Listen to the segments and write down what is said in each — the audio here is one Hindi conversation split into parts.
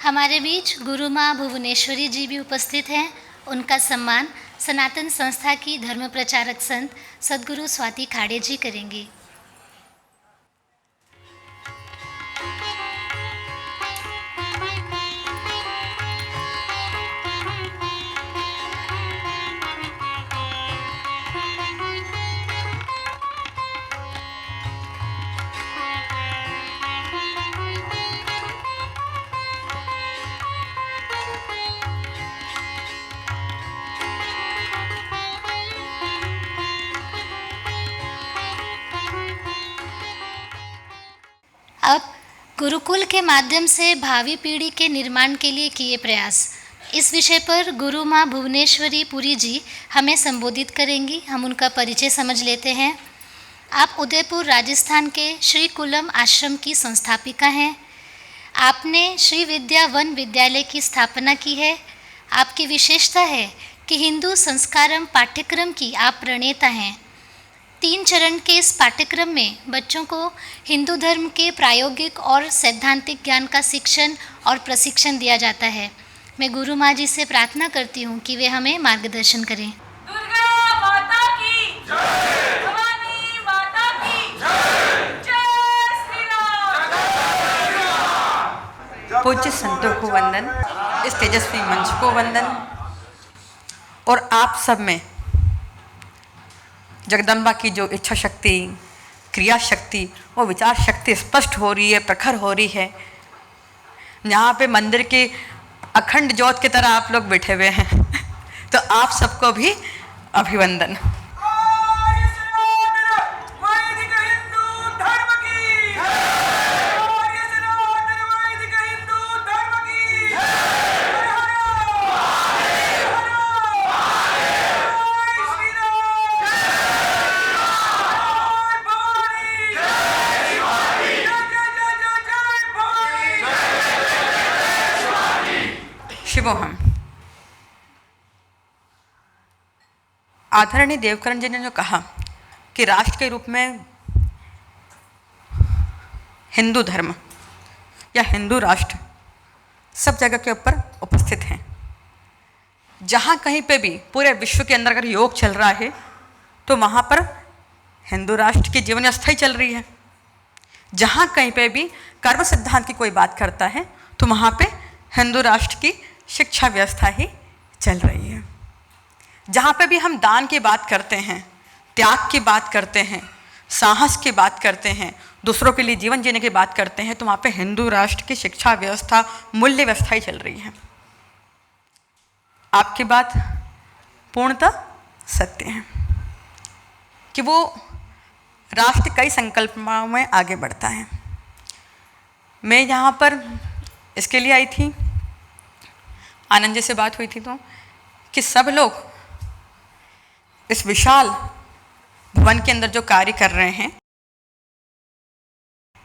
हमारे बीच गुरु माँ भुवनेश्वरी जी भी उपस्थित हैं। उनका सम्मान सनातन संस्था की धर्म प्रचारक संत सद्गुरु स्वाति खाड़े जी करेंगी। अब गुरुकुल के माध्यम से भावी पीढ़ी के निर्माण के लिए किए प्रयास, इस विषय पर गुरु माँ भुवनेश्वरी पुरी जी हमें संबोधित करेंगी। हम उनका परिचय समझ लेते हैं। आप उदयपुर राजस्थान के श्री कुलम आश्रम की संस्थापिका हैं। आपने श्री विद्या वन विद्यालय की स्थापना की है। आपकी विशेषता है कि हिंदू संस्कारम पाठ्यक्रम की आप प्रणेता हैं। 3 चरण के इस पाठ्यक्रम में बच्चों को हिंदू धर्म के प्रायोगिक और सैद्धांतिक ज्ञान का शिक्षण और प्रशिक्षण दिया जाता है। मैं गुरु माँ जी से प्रार्थना करती हूँ कि वे हमें मार्गदर्शन करें। दुर्गा माता की जय, भवानी माता की जय, जय श्री राम। पूज्य संतों को वंदन, इस तेजस्वी मंच को वंदन और आप सब में जगदम्बा की जो इच्छा शक्ति, क्रिया शक्ति और विचार शक्ति स्पष्ट हो रही है, प्रखर हो रही है। यहाँ पे मंदिर की अखंड ज्योत की तरह आप लोग बैठे हुए हैं तो आप सबको भी अभिवंदन। शिवोहम। आदरणीय देवकरण जी ने जो कहा कि राष्ट्र के रूप में हिंदू धर्म या हिंदू राष्ट्र सब जगह के ऊपर उपस्थित हैं। जहाँ कहीं पे भी पूरे विश्व के अंदर अगर योग चल रहा है तो वहाँ पर हिंदू राष्ट्र की जीवन व्यवस्था ही चल रही है। जहाँ कहीं पे भी कर्म सिद्धांत की कोई बात करता है तो वहाँ पे हिंदू राष्ट्र की शिक्षा व्यवस्था ही चल रही है। जहाँ पे भी हम दान की बात करते हैं, त्याग की बात करते हैं, साहस की बात करते हैं, दूसरों के लिए जीवन जीने की बात करते हैं तो वहाँ पे हिंदू राष्ट्र की शिक्षा व्यवस्था, मूल्य व्यवस्था ही चल रही है। आपकी बात पूर्णतः सत्य है कि वो राष्ट्र कई संकल्पों में आगे बढ़ता है। मैं यहाँ पर इसके लिए आई थी, आनंद जी से बात हुई थी तो कि सब लोग इस विशाल भवन के अंदर जो कार्य कर रहे हैं,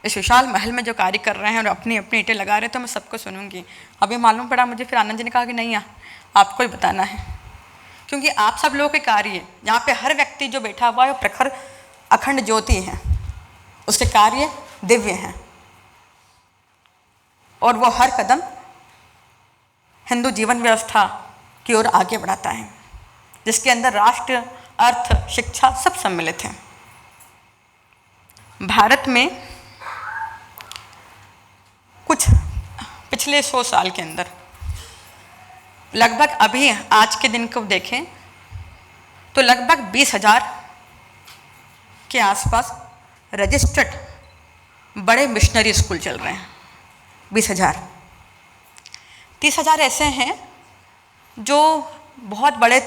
इस विशाल महल में जो कार्य कर रहे हैं और अपनी अपनी ईंटें लगा रहे हैं तो मैं सबको सुनूंगी। अभी मालूम पड़ा मुझे, फिर आनंद जी ने कहा कि नहीं आपको ही बताना है क्योंकि आप सब लोगों के कार्य, यहाँ पे हर व्यक्ति जो बैठा हुआ है वो प्रखर अखंड ज्योति है, उसके कार्य दिव्य हैं और वो हर कदम हिंदू जीवन व्यवस्था की ओर आगे बढ़ाता है जिसके अंदर राष्ट्र, अर्थ, शिक्षा सब सम्मिलित हैं। भारत में कुछ पिछले 100 साल के अंदर लगभग, अभी आज के दिन को देखें तो लगभग 20,000 के आसपास रजिस्टर्ड बड़े मिशनरी स्कूल चल रहे हैं। 20,000, 30,000 ऐसे हैं जो बहुत बड़े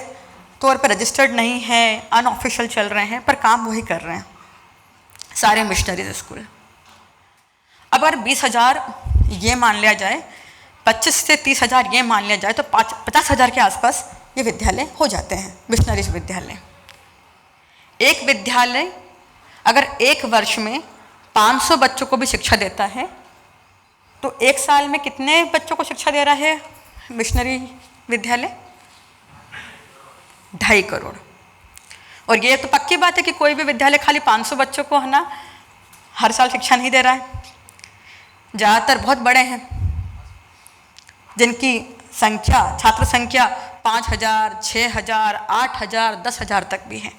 तौर पर रजिस्टर्ड नहीं हैं, अनऑफिशियल चल रहे हैं, पर काम वही कर रहे हैं सारे मिशनरीज स्कूल। अब अगर 20,000 ये मान लिया जाए, 25 से 30,000 ये मान लिया जाए तो 50,000 के आसपास ये विद्यालय हो जाते हैं, मिशनरीज विद्यालय। एक विद्यालय अगर एक वर्ष में 500 बच्चों को भी शिक्षा देता है तो एक साल में कितने बच्चों को शिक्षा दे रहा है मिशनरी विद्यालय? 2.5 करोड़। और ये तो पक्की बात है कि कोई भी विद्यालय खाली 500 बच्चों को है ना हर साल शिक्षा नहीं दे रहा है, ज़्यादातर बहुत बड़े हैं। जिनकी संख्या, छात्र संख्या 5,000, 6,000, 8,000, 10,000 तक भी है,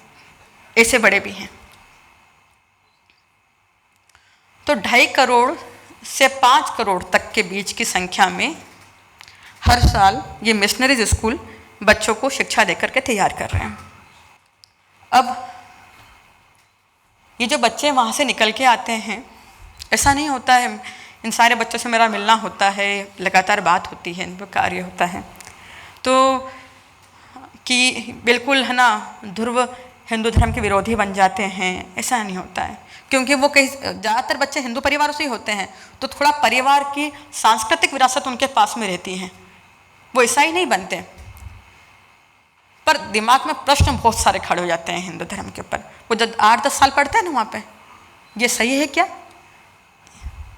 ऐसे बड़े भी हैं। तो 2.5 करोड़ से 5 करोड़ तक के बीच की संख्या में हर साल ये मिशनरीज स्कूल बच्चों को शिक्षा देकर के तैयार कर रहे हैं। अब ये जो बच्चे वहाँ से निकल के आते हैं, ऐसा नहीं होता है इन सारे बच्चों से मेरा मिलना होता है, लगातार बात होती है, इन पर कार्य होता है, तो कि बिल्कुल है ना ध्रुव हिंदू धर्म के विरोधी बन जाते हैं, ऐसा नहीं होता है। क्योंकि वो कहीं ज़्यादातर बच्चे हिंदू परिवारों से ही होते हैं, तो थोड़ा परिवार की सांस्कृतिक विरासत उनके पास में रहती है, वो ईसाई नहीं बनते। पर दिमाग में प्रश्न बहुत सारे खड़े हो जाते हैं हिंदू धर्म के ऊपर। वो जब 8-10 साल पढ़ते हैं ना वहाँ पे, ये सही है क्या,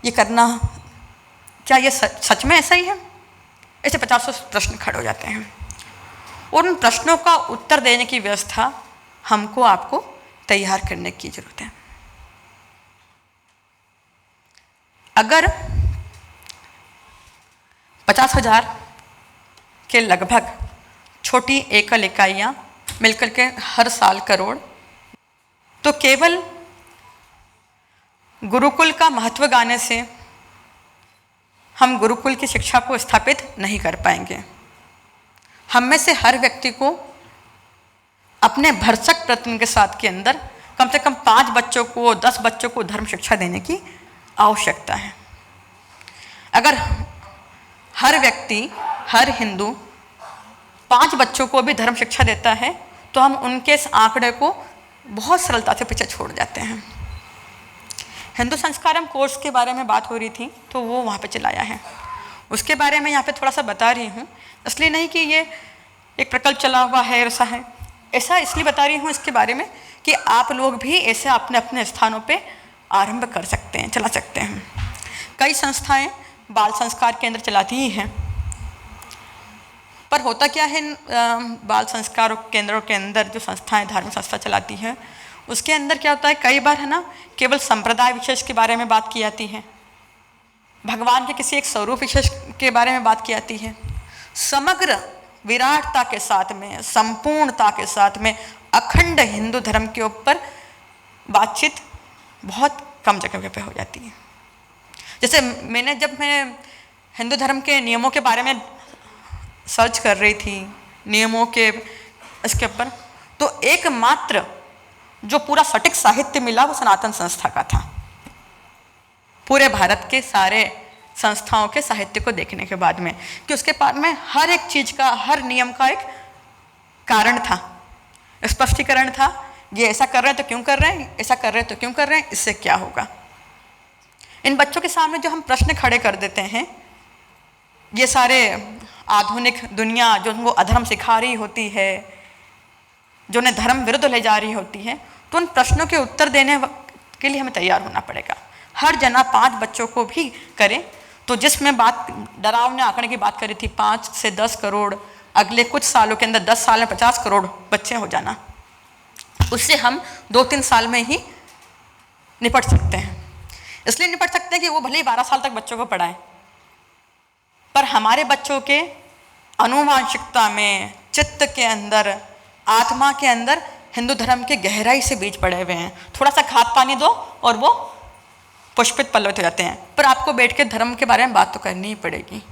ये करना, क्या ये सच में ऐसा ही है, ऐसे 50 प्रश्न खड़े हो जाते हैं। और उन प्रश्नों का उत्तर देने की व्यवस्था हमको आपको तैयार करने की जरूरत है। अगर 50,000 के लगभग छोटी एकल इकाइयाँ मिलकर के हर साल करोड़, तो केवल गुरुकुल का महत्व गाने से हम गुरुकुल की शिक्षा को स्थापित नहीं कर पाएंगे। हम में से हर व्यक्ति को अपने भरसक प्रयत्न के साथ के अंदर कम से कम 5 बच्चों को, 10 बच्चों को धर्म शिक्षा देने की आवश्यकता है। अगर हर व्यक्ति, हर हिंदू 5 बच्चों को भी धर्म शिक्षा देता है, तो हम उनके इस आंकड़े को बहुत सरलता से पीछे छोड़ जाते हैं। हिंदू संस्कारम कोर्स के बारे में बात हो रही थी, तो वो वहाँ पे चलाया है, उसके बारे में यहाँ पे थोड़ा सा बता रही हूँ। इसलिए नहीं कि ये एक प्रकल्प चला हुआ है, ऐसा इसलिए बता रही हूँ इसके बारे में कि आप लोग भी ऐसे अपने अपने स्थानों पे आरंभ कर सकते हैं, चला सकते हैं। कई संस्थाएं बाल संस्कार केंद्र चलाती ही हैं, पर होता क्या है, बाल संस्कार केंद्रों के अंदर जो संस्थाएं, धार्मिक संस्था चलाती हैं, उसके अंदर क्या होता है, कई बार है ना केवल संप्रदाय विशेष के बारे में बात की जाती है, भगवान के किसी एक स्वरूप विशेष के बारे में बात की जाती है। समग्र विराटता के साथ में, संपूर्णता के साथ में अखंड हिंदू धर्म के ऊपर बातचीत बहुत कम जगह पे हो जाती है। जैसे जब मैं हिंदू धर्म के नियमों के बारे में सर्च कर रही थी, नियमों के इसके ऊपर, तो एकमात्र जो पूरा सटीक साहित्य मिला वो सनातन संस्था का था। पूरे भारत के सारे संस्थाओं के साहित्य को देखने के बाद में कि उसके पास में हर एक चीज़ का, हर नियम का एक कारण था, स्पष्टीकरण था। ये ऐसा कर रहे हैं तो क्यों कर रहे हैं, ऐसा कर रहे हैं तो क्यों कर रहे हैं, इससे क्या होगा। इन बच्चों के सामने जो हम प्रश्न खड़े कर देते हैं, ये सारे आधुनिक दुनिया जो उनको अधर्म सिखा रही होती है, जो उन्हें धर्म विरुद्ध ले जा रही होती है, तो उन प्रश्नों के उत्तर देने के लिए हमें तैयार होना पड़ेगा। हर जना 5 बच्चों को भी करें, तो जिसमें बात डरावने आंकड़े की बात करी थी, 5 से 10 करोड़, अगले कुछ सालों के अंदर 10 साल में 50 करोड़ बच्चे हो जाना, उससे हम 2-3 साल में ही निपट सकते हैं। इसलिए निपट सकते हैं कि वो भले ही 12 साल तक बच्चों को पढ़ाएं, पर हमारे बच्चों के अनुवांशिकता में, चित्त के अंदर, आत्मा के अंदर हिंदू धर्म के गहराई से बीज पड़े हुए हैं। थोड़ा सा खाद पानी दो और वो पुष्पित पल्लवित हो जाते हैं, पर आपको बैठ के धर्म के बारे में बात तो करनी ही पड़ेगी।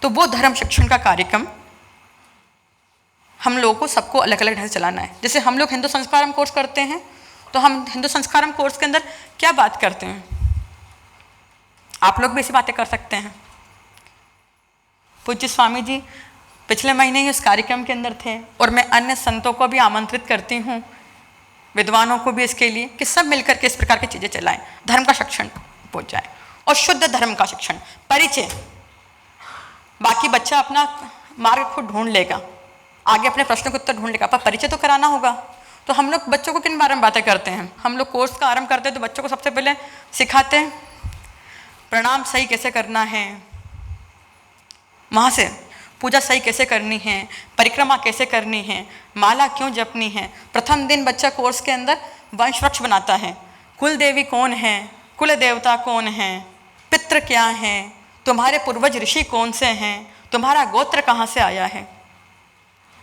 तो वो धर्म शिक्षण का कार्यक्रम हम लोगों को सबको अलग अलग ढंग से चलाना है। जैसे हम लोग हिंदू संस्कारम कोर्स करते हैं, तो हम हिंदू संस्कारम कोर्स के अंदर क्या बात करते हैं, आप लोग भी ऐसी बातें कर सकते हैं। पूज्य स्वामी जी पिछले महीने ही उस कार्यक्रम के अंदर थे, और मैं अन्य संतों को भी आमंत्रित करती हूँ, विद्वानों को भी, इसके लिए कि सब मिलकर के इस प्रकार की चीज़ें चलाएं, धर्म का शिक्षण पहुँच जाए, और शुद्ध धर्म का शिक्षण, परिचय। बाकी बच्चा अपना मार्ग खुद ढूंढ लेगा, आगे अपने प्रश्नों के उत्तर ढूंढ लेगा, पर परिचय तो कराना होगा। तो हम लोग बच्चों को किन बारे में बातें करते हैं, हम लोग कोर्स का आरंभ करते हैं तो बच्चों को सबसे पहले सिखाते हैं प्रणाम सही कैसे करना है, वहाँ से पूजा सही कैसे करनी है, परिक्रमा कैसे करनी है, माला क्यों जपनी है। प्रथम दिन बच्चा कोर्स के अंदर वंश वृक्ष बनाता है, कुल देवी कौन है, कुल देवता कौन है, पितृ क्या हैं, तुम्हारे पूर्वज ऋषि कौन से हैं, तुम्हारा गोत्र कहाँ से आया है।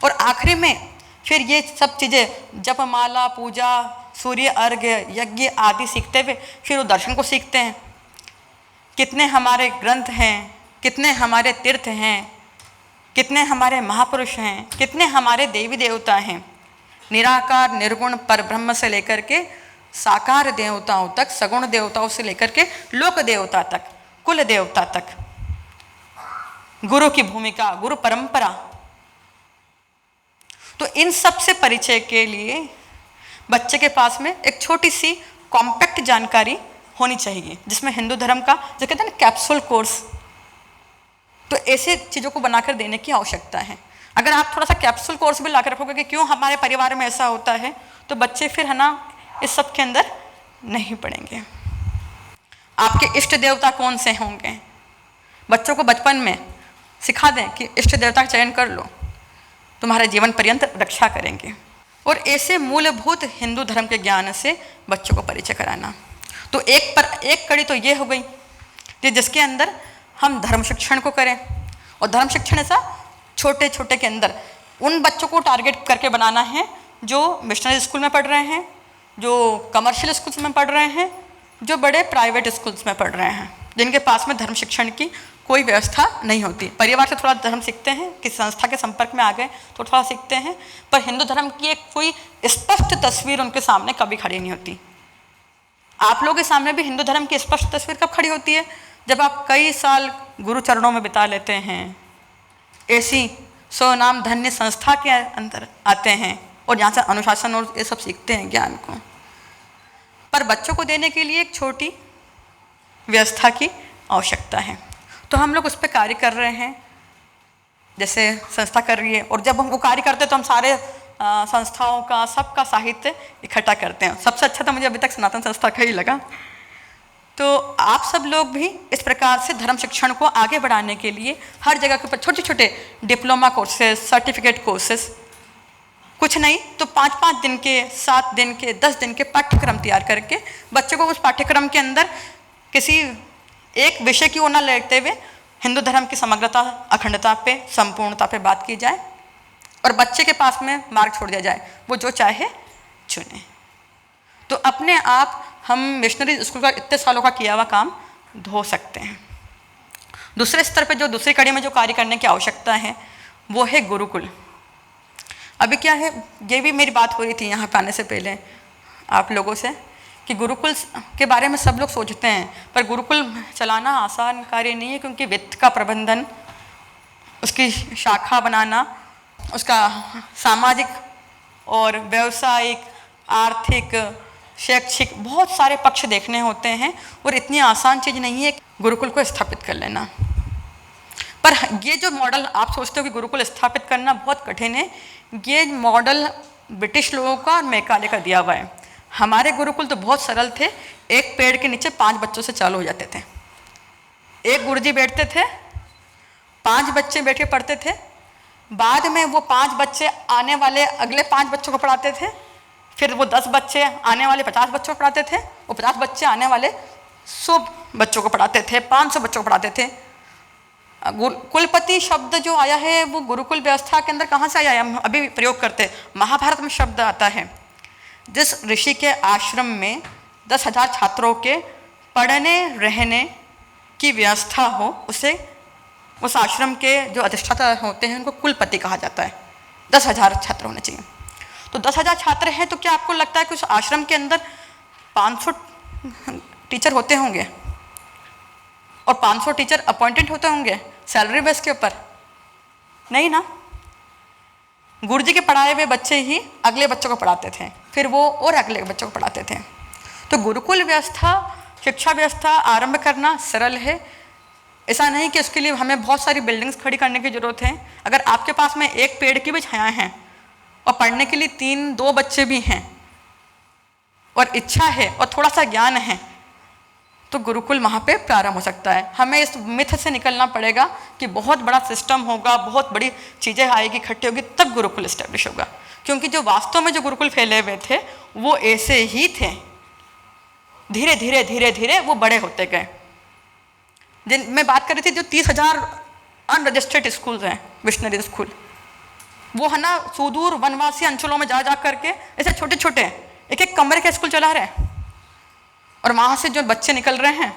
और आखिरी में फिर ये सब चीज़ें जपमाला, पूजा, सूर्य अर्घ्य, यज्ञ आदि सीखते हुए फिर वो दर्शन को सीखते हैं। कितने हमारे ग्रंथ हैं, कितने हमारे तीर्थ हैं, कितने हमारे महापुरुष हैं, कितने हमारे देवी देवता हैं। निराकार निर्गुण परब्रह्म से लेकर के साकार देवताओं तक, सगुण देवताओं से लेकर के लोक देवता तक, कुल देवता तक। गुरु की भूमिका, गुरु परंपरा। तो इन सब से परिचय के लिए बच्चे के पास में एक छोटी सी कॉम्पैक्ट जानकारी होनी चाहिए, जिसमें हिंदू धर्म का जो कहते हैं ना कैप्सूल कोर्स, तो ऐसे चीज़ों को बनाकर देने की आवश्यकता है। अगर आप थोड़ा सा कैप्सूल कोर्स भी ला कर रखोगे कि क्यों हमारे परिवार में ऐसा होता है, तो बच्चे फिर है ना इस सब के अंदर नहीं पड़ेंगे। आपके इष्ट देवता कौन से होंगे, बच्चों को बचपन में सिखा दें कि इष्ट देवता का चयन कर लो, तुम्हारे जीवन पर्यंत रक्षा करेंगे। और ऐसे मूलभूत हिंदू धर्म के ज्ञान से बच्चों को परिचय कराना। तो एक कड़ी तो ये हो गई कि जिसके अंदर हम धर्म शिक्षण को करें, और धर्म शिक्षण ऐसा छोटे छोटे के अंदर उन बच्चों को टारगेट करके बनाना है जो मिशनरी स्कूल में पढ़ रहे हैं, जो कमर्शियल स्कूल्स में पढ़ रहे हैं, जो बड़े प्राइवेट स्कूल्स में पढ़ रहे हैं, जिनके पास में धर्म शिक्षण की कोई व्यवस्था नहीं होती। परिवार से थोड़ा धर्म सीखते हैं, किसी संस्था के संपर्क में आ गए तो थोड़ा सीखते हैं, पर हिंदू धर्म की एक कोई स्पष्ट तस्वीर उनके सामने कभी खड़ी नहीं होती। आप लोगों के सामने भी हिंदू धर्म की स्पष्ट तस्वीर कब खड़ी होती है, जब आप कई साल गुरु चरणों में बिता लेते हैं, ऐसी स्वनाम धन्य संस्था के अंदर आते हैं और यहाँ से अनुशासन और ये सब सीखते हैं ज्ञान को। पर बच्चों को देने के लिए एक छोटी व्यवस्था की आवश्यकता है, तो हम लोग उस पर कार्य कर रहे हैं, जैसे संस्था कर रही है। और जब हम वो कार्य करते हैं तो हम सारे संस्थाओं का, सबका साहित्य इकट्ठा करते हैं। सबसे अच्छा तो मुझे अभी तक सनातन संस्था का ही लगा। तो आप सब लोग भी इस प्रकार से धर्म शिक्षण को आगे बढ़ाने के लिए हर जगह के ऊपर छोटे छोटे डिप्लोमा कोर्सेज, सर्टिफिकेट कोर्सेज, कुछ नहीं तो 5-5 दिन के, 7 दिन के, 10 दिन के पाठ्यक्रम तैयार करके बच्चों को उस पाठ्यक्रम के अंदर किसी एक विषय की ओर न लेते हुए हिंदू धर्म की समग्रता, अखंडता पे, संपूर्णता पे बात की जाए और बच्चे के पास में मार्ग छोड़ दिया जाए, वो जो चाहे चुने। तो अपने आप हम मिशनरी स्कूल का इतने सालों का किया हुआ काम धो सकते हैं। दूसरे स्तर पे जो दूसरी कड़ी में जो कार्य करने की आवश्यकता है वो है गुरुकुल। अभी क्या है, ये भी मेरी बात हो रही थी यहाँ पे आने से पहले आप लोगों से कि गुरुकुल के बारे में सब लोग सोचते हैं, पर गुरुकुल चलाना आसान कार्य नहीं है, क्योंकि वित्त का प्रबंधन, उसकी शाखा बनाना, उसका सामाजिक और व्यवसायिक, आर्थिक, शैक्षिक बहुत सारे पक्ष देखने होते हैं और इतनी आसान चीज़ नहीं है गुरुकुल को स्थापित कर लेना। पर ये जो मॉडल आप सोचते हो कि गुरुकुल स्थापित करना बहुत कठिन है, ये मॉडल ब्रिटिश लोगों का और मैकाले का दिया हुआ है। हमारे गुरुकुल तो बहुत सरल थे, एक पेड़ के नीचे 5 बच्चों से चालू हो जाते थे। एक गुरुजी बैठते थे, 5 बच्चे बैठ के पढ़ते थे, बाद में वो 5 बच्चे आने वाले अगले 5 बच्चों को पढ़ाते थे, फिर वो 10 बच्चे आने वाले 50 बच्चों को पढ़ाते थे, वो 50 बच्चे आने वाले 100 बच्चों को पढ़ाते थे, 500 बच्चों को पढ़ाते थे। कुलपति शब्द जो आया है वो गुरुकुल व्यवस्था के अंदर कहाँ से आया है, हम अभी प्रयोग करते हैं। महाभारत में शब्द आता है, जिस ऋषि के आश्रम में 10,000 छात्रों के पढ़ने रहने की व्यवस्था हो, उसे उस आश्रम के जो अधिष्ठाता होते हैं उनको कुलपति कहा जाता है। 10,000 छात्र होने चाहिए। तो 10,000 छात्र हैं तो क्या आपको लगता है कि उस आश्रम के अंदर 500 टीचर होते होंगे और 500 टीचर अपॉइंटेड होते होंगे सैलरी बेस के ऊपर? नहीं ना। गुरुजी के पढ़ाए हुए बच्चे ही अगले बच्चों को पढ़ाते थे, फिर वो और अगले बच्चों को पढ़ाते थे। तो गुरुकुल व्यवस्था, शिक्षा व्यवस्था आरंभ करना सरल है। ऐसा नहीं कि उसके लिए हमें बहुत सारी बिल्डिंग्स खड़ी करने की ज़रूरत है। अगर आपके पास में एक पेड़ की भी छाया है और पढ़ने के लिए 3-2 बच्चे भी हैं और इच्छा है और थोड़ा सा ज्ञान है, तो गुरुकुल वहाँ पे प्रारंभ हो सकता है। हमें इस मिथ से निकलना पड़ेगा कि बहुत बड़ा सिस्टम होगा, बहुत बड़ी चीज़ें आएगी, इकट्ठी होगी, तब गुरुकुल इस्टेब्लिश होगा। क्योंकि जो वास्तव में जो गुरुकुल फैले हुए थे वो ऐसे ही थे, धीरे धीरे धीरे धीरे वो बड़े होते गए। जिन मैं बात कर रही थी, जो 30,000 अनरजिस्टर्ड स्कूल हैं, मिशनरी स्कूल, वो है ना सुदूर वनवासी अंचलों में जा करके ऐसे छोटे छोटे एक एक कमरे के स्कूल चला रहे हैं, और वहाँ से जो बच्चे निकल रहे हैं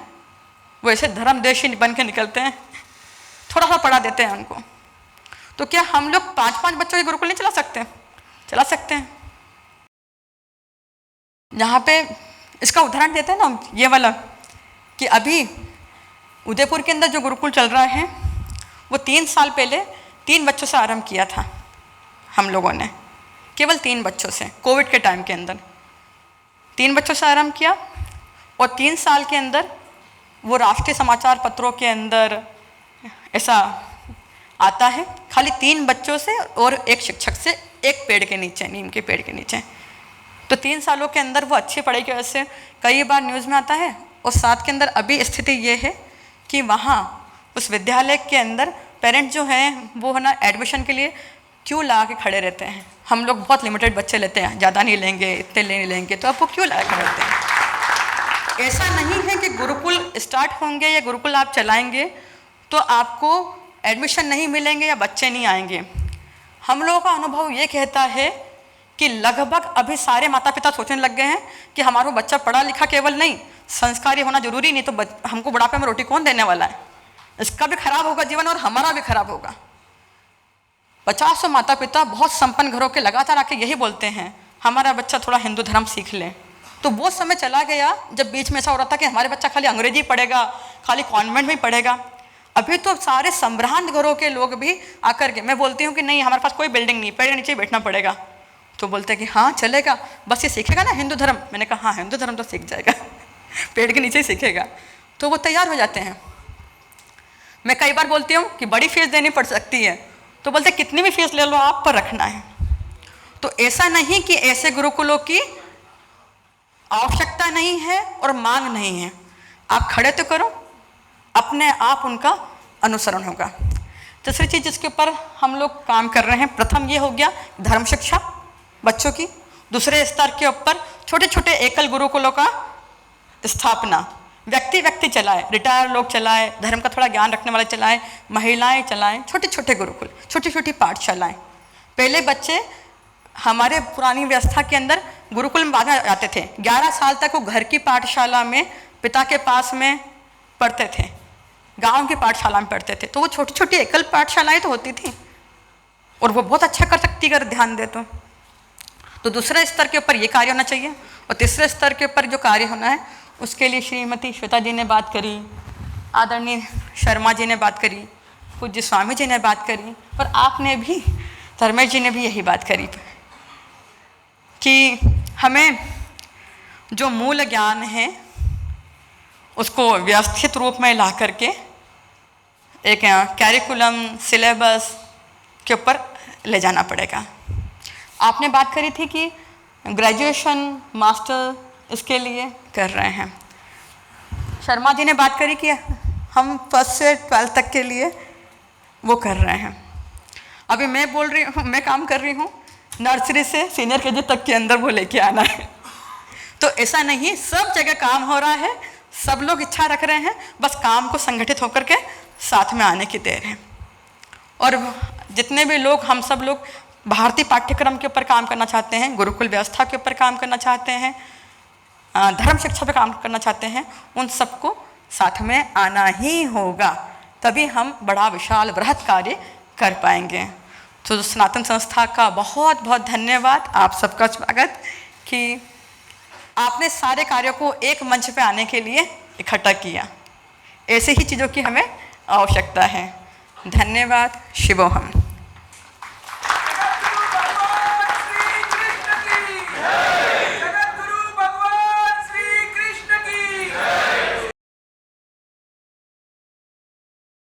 वो ऐसे धर्मदेशी बन के निकलते हैं, थोड़ा सा पढ़ा देते हैं उनको। तो क्या हम लोग 5-5 बच्चों के गुरुकुल नहीं चला सकते? चला सकते हैं। यहाँ पे इसका उदाहरण देते हैं ना ये वाला, कि अभी उदयपुर के अंदर जो गुरुकुल चल रहा है वो 3 साल पहले 3 बच्चों से आरंभ किया था हम लोगों ने, केवल 3 बच्चों से, कोविड के टाइम के अंदर 3 बच्चों से आरंभ किया, और 3 साल के अंदर वो राष्ट्रीय समाचार पत्रों के अंदर ऐसा आता है, खाली 3 बच्चों से और एक शिक्षक से, एक पेड़ के नीचे, नीम के पेड़ के नीचे। तो 3 सालों के अंदर वो अच्छी पढ़ाई की वजह से कई बार न्यूज़ में आता है। और साथ के अंदर अभी स्थिति ये है कि वहाँ उस विद्यालय के अंदर पेरेंट्स जो हैं वो है ना एडमिशन के लिए क्यों लगा के खड़े रहते हैं। हम लोग बहुत लिमिटेड बच्चे लेते हैं, ज़्यादा नहीं लेंगे, इतने नहीं लेंगे, तो आप वो क्यों लगा के रहते हैं? ऐसा नहीं है कि गुरुकुल स्टार्ट होंगे या गुरुकुल आप चलाएंगे तो आपको एडमिशन नहीं मिलेंगे या बच्चे नहीं आएंगे। हम लोगों का अनुभव ये कहता है कि लगभग अभी सारे माता पिता सोचने लग गए हैं कि हमारा बच्चा पढ़ा लिखा केवल नहीं, संस्कारी होना जरूरी नहीं, तो हमको बुढ़ापे में रोटी कौन देने वाला है? इसका भी खराब होगा जीवन और हमारा भी खराब होगा। 50 माता पिता बहुत संपन्न घरों के लगातार आके यही बोलते हैं हमारा बच्चा थोड़ा हिंदू धर्म सीख ले। तो वो समय चला गया जब बीच में ऐसा हो रहा था कि हमारे बच्चा खाली अंग्रेजी पढ़ेगा, खाली कॉन्वेंट में पढ़ेगा। अभी तो सारे संभ्रांत घरों के लोग भी आकर के, मैं बोलती हूँ कि नहीं हमारे पास कोई बिल्डिंग नहीं, पेड़ के नीचे बैठना पड़ेगा, तो बोलते हैं कि हाँ चलेगा, बस ये सीखेगा ना हिंदू धर्म। मैंने कहा हाँ हिंदू धर्म तो सीख जाएगा पेड़ के नीचे ही सीखेगा। तो वो तैयार हो जाते हैं। मैं कई बार बोलती हूँ कि बड़ी फीस देनी पड़ सकती है, तो बोलते कितनी भी फीस ले लो, आप पर रखना है। तो ऐसा नहीं कि ऐसे गुरुकुलों की आवश्यकता नहीं है और मांग नहीं है, आप खड़े तो करो, अपने आप उनका अनुसरण होगा। तीसरी चीज़ जिसके ऊपर हम लोग काम कर रहे हैं, प्रथम ये हो गया धर्म शिक्षा बच्चों की। दूसरे स्तर के ऊपर छोटे छोटे एकल गुरुकुलों का स्थापना, व्यक्ति चलाए, रिटायर लोग चलाए, धर्म का थोड़ा ज्ञान रखने वाले चलाएं, महिलाएं चलाएं, छोटे छोटे गुरुकुल, छोटी छोटी पाठशालाएं। पहले बच्चे हमारे पुरानी व्यवस्था के अंदर गुरुकुल में बाद में आते थे, 11 साल तक वो घर की पाठशाला में पिता के पास में पढ़ते थे, गांव की पाठशाला में पढ़ते थे। तो वो छोटी छोटी एकल पाठशालाएं तो होती थी और वो बहुत अच्छा कर सकती अगर ध्यान दे तो दूसरे स्तर के ऊपर ये कार्य होना चाहिए। और तीसरे स्तर के ऊपर जो कार्य होना है उसके लिए श्रीमती श्वेता जी ने बात करी, आदरणीय शर्मा जी ने बात करी, पूज्य स्वामी जी ने बात करी, और आपने भी, धर्मेश जी ने भी यही बात करी कि हमें जो मूल ज्ञान है उसको व्यवस्थित रूप में ला करके एक कैरिकुलम सिलेबस के ऊपर ले जाना पड़ेगा। आपने बात करी थी कि ग्रेजुएशन मास्टर इसके लिए कर रहे हैं, शर्मा जी ने बात करी कि हम 1st से 12th तक के लिए वो कर रहे हैं। अभी मैं बोल रही हूँ, मैं काम कर रही हूँ नर्सरी से सीनियर केजी तक के अंदर वो लेके आना है। तो ऐसा नहीं, सब जगह काम हो रहा है, सब लोग इच्छा रख रहे हैं, बस काम को संगठित होकर के साथ में आने की देर है। और जितने भी लोग, हम सब लोग भारतीय पाठ्यक्रम के ऊपर काम करना चाहते हैं, गुरुकुल व्यवस्था के ऊपर काम करना चाहते हैं, धर्म शिक्षा पे काम करना चाहते हैं, उन सबको साथ में आना ही होगा, तभी हम बड़ा विशाल बृहत कार्य कर पाएंगे। तो सनातन संस्था का बहुत बहुत धन्यवाद, आप सबका स्वागत कि आपने सारे कार्यों को एक मंच पे आने के लिए इकट्ठा किया। ऐसे ही चीज़ों की हमें आवश्यकता है। धन्यवाद। शिवोहम।